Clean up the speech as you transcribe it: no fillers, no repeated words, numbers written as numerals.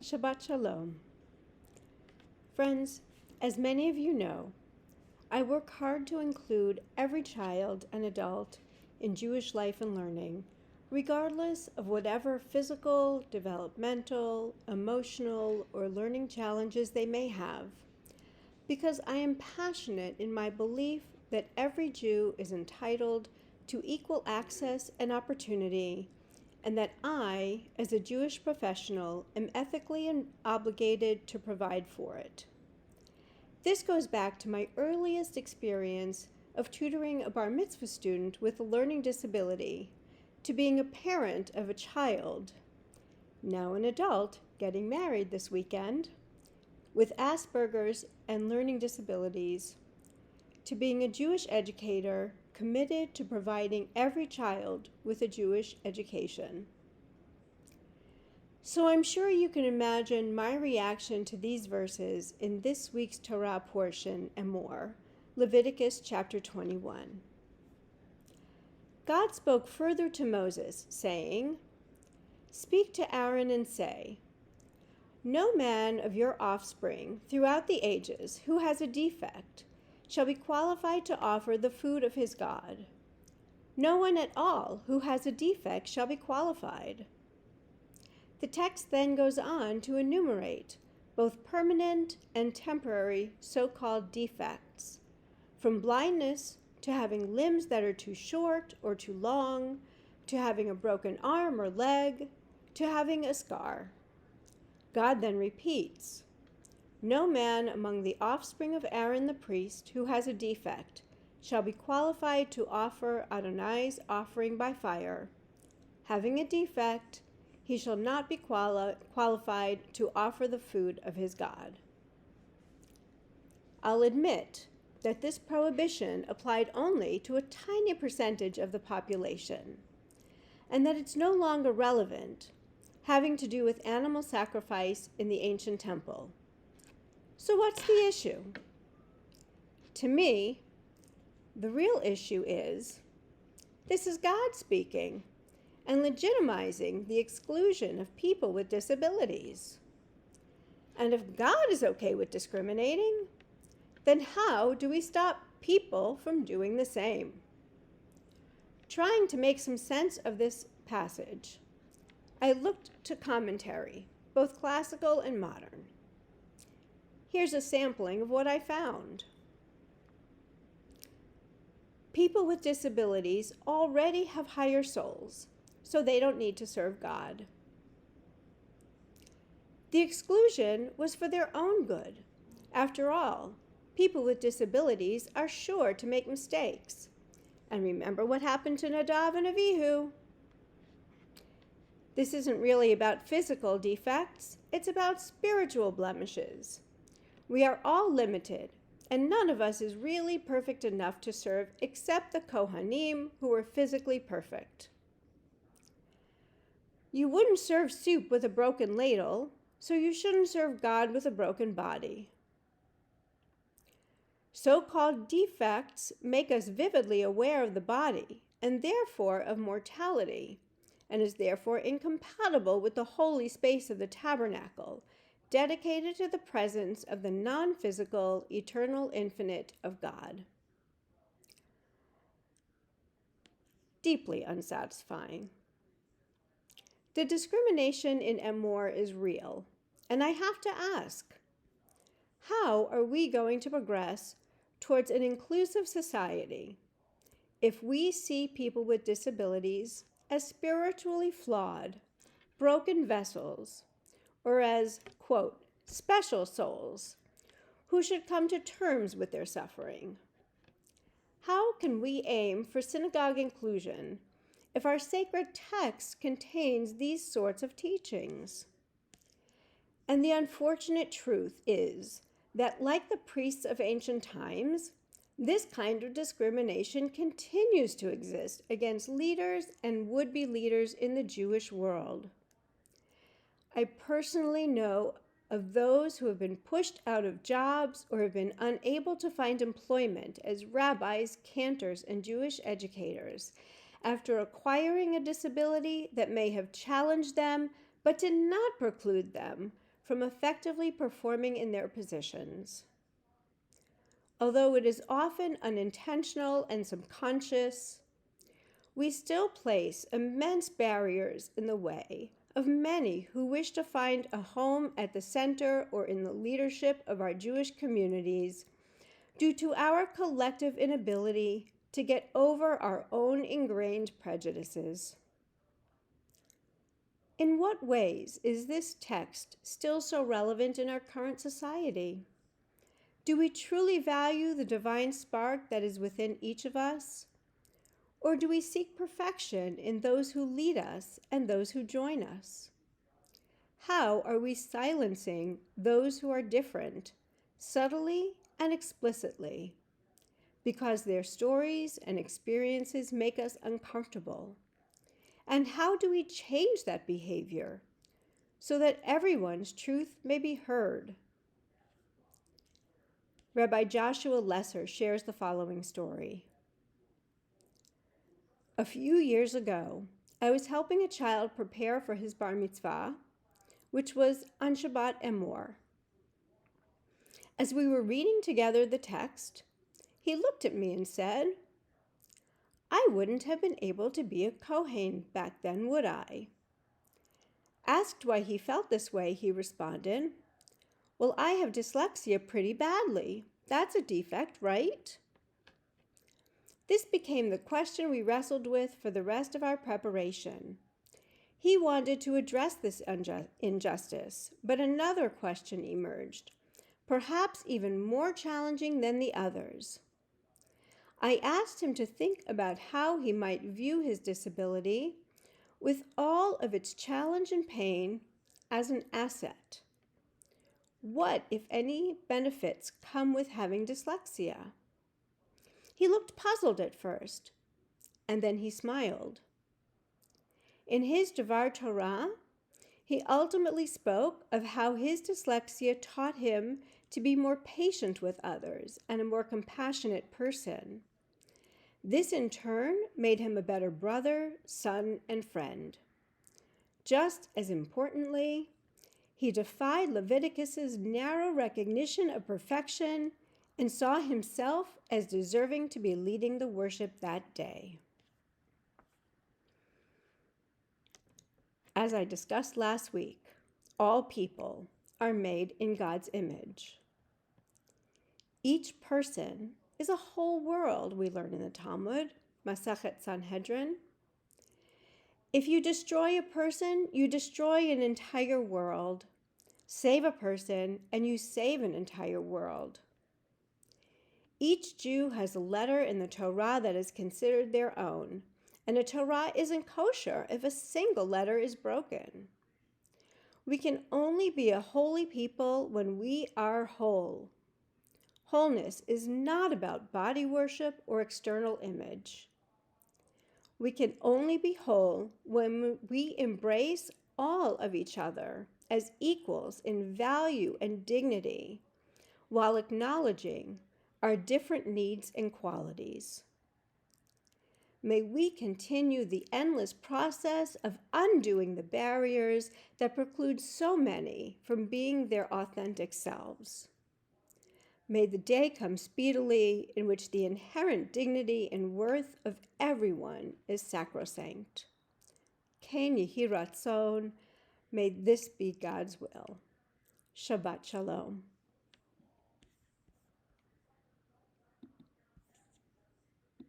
Shabbat Shalom. Friends, as many of you know, I work hard to include every child and adult in Jewish life and learning, regardless of whatever physical, developmental, emotional, or learning challenges they may have, because I am passionate in my belief that every Jew is entitled to equal access and opportunity, and that I, as a Jewish professional, am ethically obligated to provide for it. This goes back to my earliest experience of tutoring a bar mitzvah student with a learning disability, to being a parent of a child, now an adult, getting married this weekend, with Asperger's and learning disabilities, to being a Jewish educator committed to providing every child with a Jewish education. So I'm sure you can imagine my reaction to these verses in this week's Torah portion, Emor, Leviticus chapter 21. God spoke further to Moses, saying, "Speak to Aaron and say, no man of your offspring throughout the ages who has a defect shall be qualified to offer the food of his God. No one at all who has a defect shall be qualified." The text then goes on to enumerate both permanent and temporary so-called defects, from blindness to having limbs that are too short or too long, to having a broken arm or leg, to having a scar. God then repeats, "No man among the offspring of Aaron the priest who has a defect shall be qualified to offer Adonai's offering by fire. Having a defect, he shall not be qualified to offer the food of his God." I'll admit that this prohibition applied only to a tiny percentage of the population, and that it's no longer relevant, having to do with animal sacrifice in the ancient temple. So what's the issue? To me, the real issue is, this is God speaking and legitimizing the exclusion of people with disabilities. And if God is okay with discriminating, then how do we stop people from doing the same? Trying to make some sense of this passage, I looked to commentary, both classical and modern. Here's a sampling of what I found. People with disabilities already have higher souls, so they don't need to serve God. The exclusion was for their own good. After all, people with disabilities are sure to make mistakes. And remember what happened to Nadav and Avihu. This isn't really about physical defects, it's about spiritual blemishes. We are all limited, and none of us is really perfect enough to serve except the Kohanim, who are physically perfect. You wouldn't serve soup with a broken ladle, so you shouldn't serve God with a broken body. So-called defects make us vividly aware of the body, and therefore of mortality, and is therefore incompatible with the holy space of the tabernacle, dedicated to the presence of the non-physical, eternal infinite of God. Deeply unsatisfying. The discrimination in Emor is real, and I have to ask, how are we going to progress towards an inclusive society if we see people with disabilities as spiritually flawed, broken vessels, or as, quote, special souls who should come to terms with their suffering? How can we aim for synagogue inclusion if our sacred text contains these sorts of teachings? And the unfortunate truth is that, like the priests of ancient times, this kind of discrimination continues to exist against leaders and would-be leaders in the Jewish world. I personally know of those who have been pushed out of jobs or have been unable to find employment as rabbis, cantors, and Jewish educators after acquiring a disability that may have challenged them but did not preclude them from effectively performing in their positions. Although it is often unintentional and subconscious, we still place immense barriers in the way of many who wish to find a home at the center or in the leadership of our Jewish communities due to our collective inability to get over our own ingrained prejudices. In what ways is this text still so relevant in our current society? Do we truly value the divine spark that is within each of us? Or do we seek perfection in those who lead us and those who join us? How are we silencing those who are different, subtly and explicitly, because their stories and experiences make us uncomfortable? And how do we change that behavior so that everyone's truth may be heard? Rabbi Joshua Lesser shares the following story. A few years ago, I was helping a child prepare for his bar mitzvah, which was on Shabbat Emor. As we were reading together the text, he looked at me and said, "I wouldn't have been able to be a Kohen back then, would I?" Asked why he felt this way, he responded, "Well, I have dyslexia pretty badly. That's a defect, right?" This became the question we wrestled with for the rest of our preparation. He wanted to address this injustice, but another question emerged, perhaps even more challenging than the others. I asked him to think about how he might view his disability, with all of its challenge and pain, as an asset. What, if any, benefits come with having dyslexia? He looked puzzled at first, and then he smiled. In his Devar Torah, he ultimately spoke of how his dyslexia taught him to be more patient with others and a more compassionate person. This in turn made him a better brother, son, and friend. Just as importantly, he defied Leviticus's narrow recognition of perfection and saw himself as deserving to be leading the worship that day. As I discussed last week, all people are made in God's image. Each person is a whole world, we learn in the Talmud, Masachet Sanhedrin. If you destroy a person, you destroy an entire world. Save a person, and you save an entire world. Each Jew has a letter in the Torah that is considered their own, and a Torah isn't kosher if a single letter is broken. We can only be a holy people when we are whole. Wholeness is not about body worship or external image. We can only be whole when we embrace all of each other as equals in value and dignity, while acknowledging our different needs and qualities. May we continue the endless process of undoing the barriers that preclude so many from being their authentic selves. May the day come speedily in which the inherent dignity and worth of everyone is sacrosanct. Ken Yehi Ratzon, may this be God's will. Shabbat Shalom.